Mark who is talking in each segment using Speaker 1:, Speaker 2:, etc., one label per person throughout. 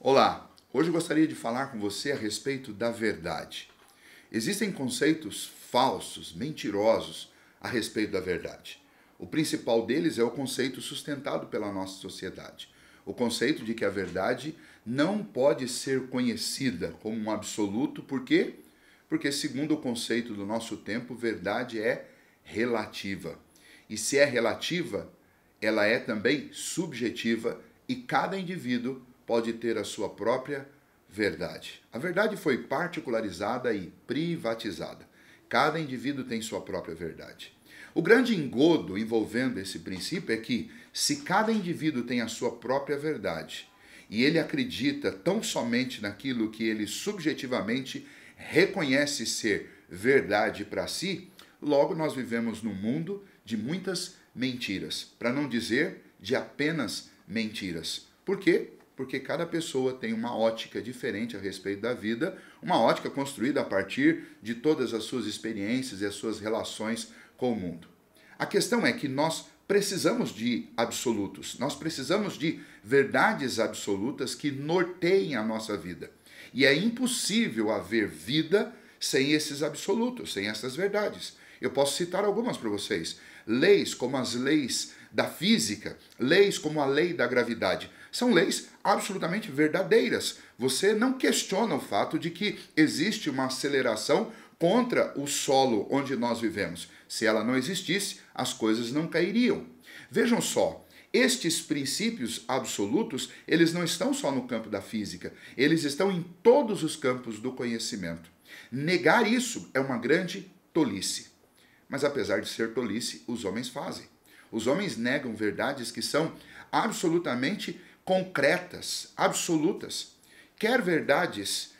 Speaker 1: Olá, hoje eu gostaria de falar com você a respeito da verdade. Existem conceitos falsos, mentirosos a respeito da verdade. O principal deles é o conceito sustentado pela nossa sociedade. O conceito de que a verdade não pode ser conhecida como um absoluto, por quê? Porque, segundo o conceito do nosso tempo, verdade é relativa. E se é relativa, ela é também subjetiva e cada indivíduo pode ter a sua própria verdade. A verdade foi particularizada e privatizada. Cada indivíduo tem sua própria verdade. O grande engodo envolvendo esse princípio é que, se cada indivíduo tem a sua própria verdade e ele acredita tão somente naquilo que ele subjetivamente reconhece ser verdade para si, logo nós vivemos num mundo de muitas mentiras, para não dizer de apenas mentiras. Por quê? Porque cada pessoa tem uma ótica diferente a respeito da vida, uma ótica construída a partir de todas as suas experiências e as suas relações com o mundo. A questão é que nós precisamos de absolutos, nós precisamos de verdades absolutas que norteiem a nossa vida. E é impossível haver vida sem esses absolutos, sem essas verdades. Eu posso citar algumas para vocês. Leis como as leis da física, leis como a lei da gravidade, são leis absolutamente verdadeiras. Você não questiona o fato de que existe uma aceleração contra o solo onde nós vivemos. Se ela não existisse, as coisas não cairiam. Vejam só, estes princípios absolutos, eles não estão só no campo da física, eles estão em todos os campos do conhecimento. Negar isso é uma grande tolice. Mas apesar de ser tolice, os homens fazem. Os homens negam verdades que são absolutamente concretas, absolutas. Quer verdades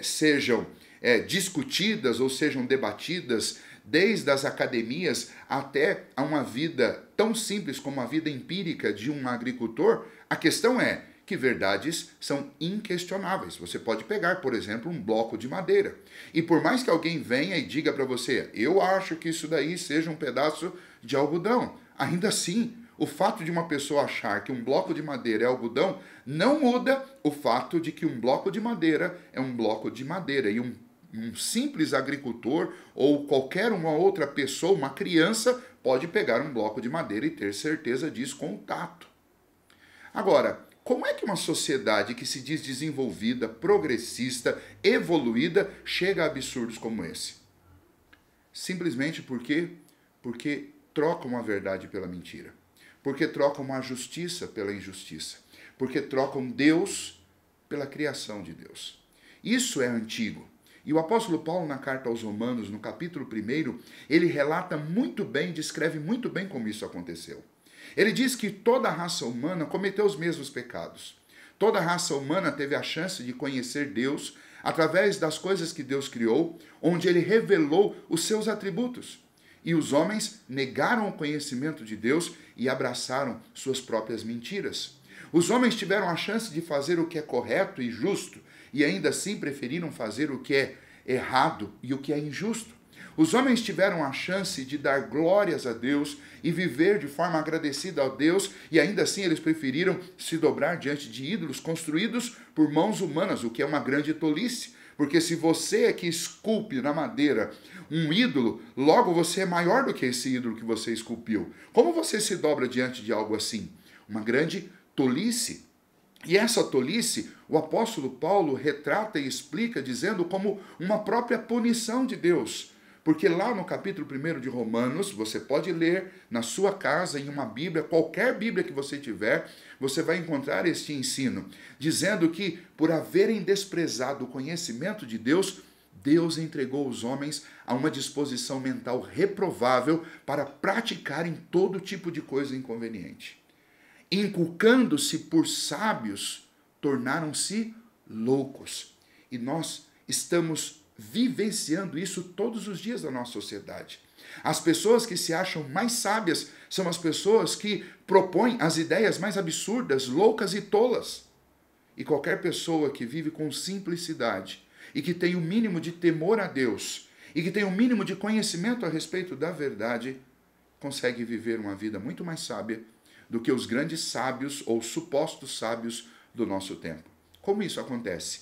Speaker 1: sejam discutidas ou sejam debatidas desde as academias até a uma vida tão simples como a vida empírica de um agricultor, a questão é que verdades são inquestionáveis. Você pode pegar, por exemplo, um bloco de madeira. E por mais que alguém venha e diga para você, eu acho que isso daí seja um pedaço de algodão, ainda assim, o fato de uma pessoa achar que um bloco de madeira é algodão não muda o fato de que um bloco de madeira é um bloco de madeira. E um simples agricultor ou qualquer uma outra pessoa, uma criança, pode pegar um bloco de madeira e ter certeza disso com o tato. Agora, como é que uma sociedade que se diz desenvolvida, progressista, evoluída, chega a absurdos como esse? Simplesmente porque trocam a verdade pela mentira. Porque trocam a justiça pela injustiça. Porque trocam Deus pela criação de Deus. Isso é antigo. E o apóstolo Paulo, na carta aos Romanos, no capítulo 1, ele relata muito bem, descreve muito bem como isso aconteceu. Ele diz que toda a raça humana cometeu os mesmos pecados. Toda a raça humana teve a chance de conhecer Deus através das coisas que Deus criou, onde ele revelou os seus atributos. E os homens negaram o conhecimento de Deus e abraçaram suas próprias mentiras. Os homens tiveram a chance de fazer o que é correto e justo, e ainda assim preferiram fazer o que é errado e o que é injusto. Os homens tiveram a chance de dar glórias a Deus e viver de forma agradecida a Deus, e ainda assim eles preferiram se dobrar diante de ídolos construídos por mãos humanas, o que é uma grande tolice. Porque se você é que esculpe na madeira um ídolo, logo você é maior do que esse ídolo que você esculpiu. Como você se dobra diante de algo assim? Uma grande tolice. E essa tolice, o apóstolo Paulo retrata e explica dizendo como uma própria punição de Deus. Porque lá no capítulo 1 de Romanos, você pode ler na sua casa, em uma Bíblia, qualquer Bíblia que você tiver, você vai encontrar este ensino, dizendo que por haverem desprezado o conhecimento de Deus, Deus entregou os homens a uma disposição mental reprovável para praticarem todo tipo de coisa inconveniente. Inculcando-se por sábios, tornaram-se loucos. E nós estamos vivenciando isso todos os dias da nossa sociedade. As pessoas que se acham mais sábias são as pessoas que propõem as ideias mais absurdas, loucas e tolas. E qualquer pessoa que vive com simplicidade e que tem o mínimo de temor a Deus e que tem o mínimo de conhecimento a respeito da verdade, consegue viver uma vida muito mais sábia do que os grandes sábios ou supostos sábios do nosso tempo. Como isso acontece?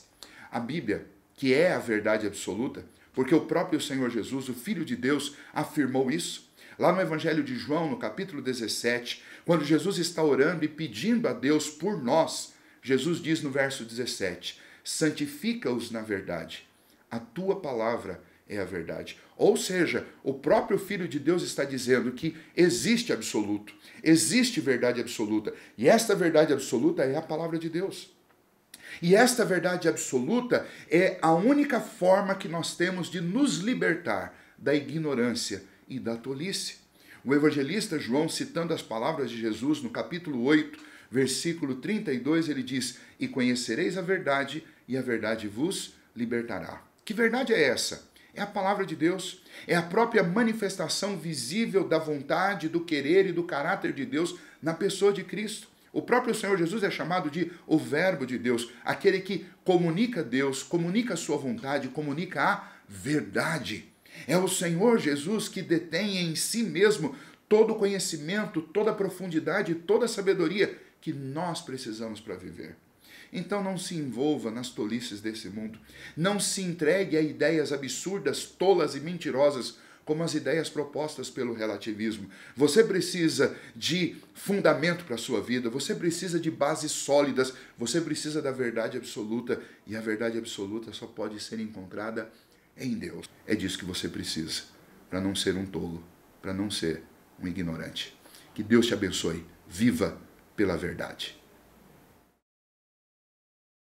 Speaker 1: A Bíblia, que é a verdade absoluta, porque o próprio Senhor Jesus, o Filho de Deus, afirmou isso. Lá no Evangelho de João, no capítulo 17, quando Jesus está orando e pedindo a Deus por nós, Jesus diz no verso 17, santifica-os na verdade, a tua palavra é a verdade. Ou seja, o próprio Filho de Deus está dizendo que existe absoluto, existe verdade absoluta, e esta verdade absoluta é a palavra de Deus. E esta verdade absoluta é a única forma que nós temos de nos libertar da ignorância e da tolice. O evangelista João, citando as palavras de Jesus no capítulo 8, versículo 32, ele diz, e conhecereis a verdade, e a verdade vos libertará. Que verdade é essa? É a palavra de Deus, é a própria manifestação visível da vontade, do querer e do caráter de Deus na pessoa de Cristo. O próprio Senhor Jesus é chamado de o Verbo de Deus, aquele que comunica Deus, comunica a sua vontade, comunica a verdade. É o Senhor Jesus que detém em si mesmo todo o conhecimento, toda a profundidade e toda a sabedoria que nós precisamos para viver. Então não se envolva nas tolices desse mundo. Não se entregue a ideias absurdas, tolas e mentirosas, como as ideias propostas pelo relativismo. Você precisa de fundamento para a sua vida, você precisa de bases sólidas, você precisa da verdade absoluta, e a verdade absoluta só pode ser encontrada em Deus. É disso que você precisa, para não ser um tolo, para não ser um ignorante. Que Deus te abençoe. Viva pela verdade.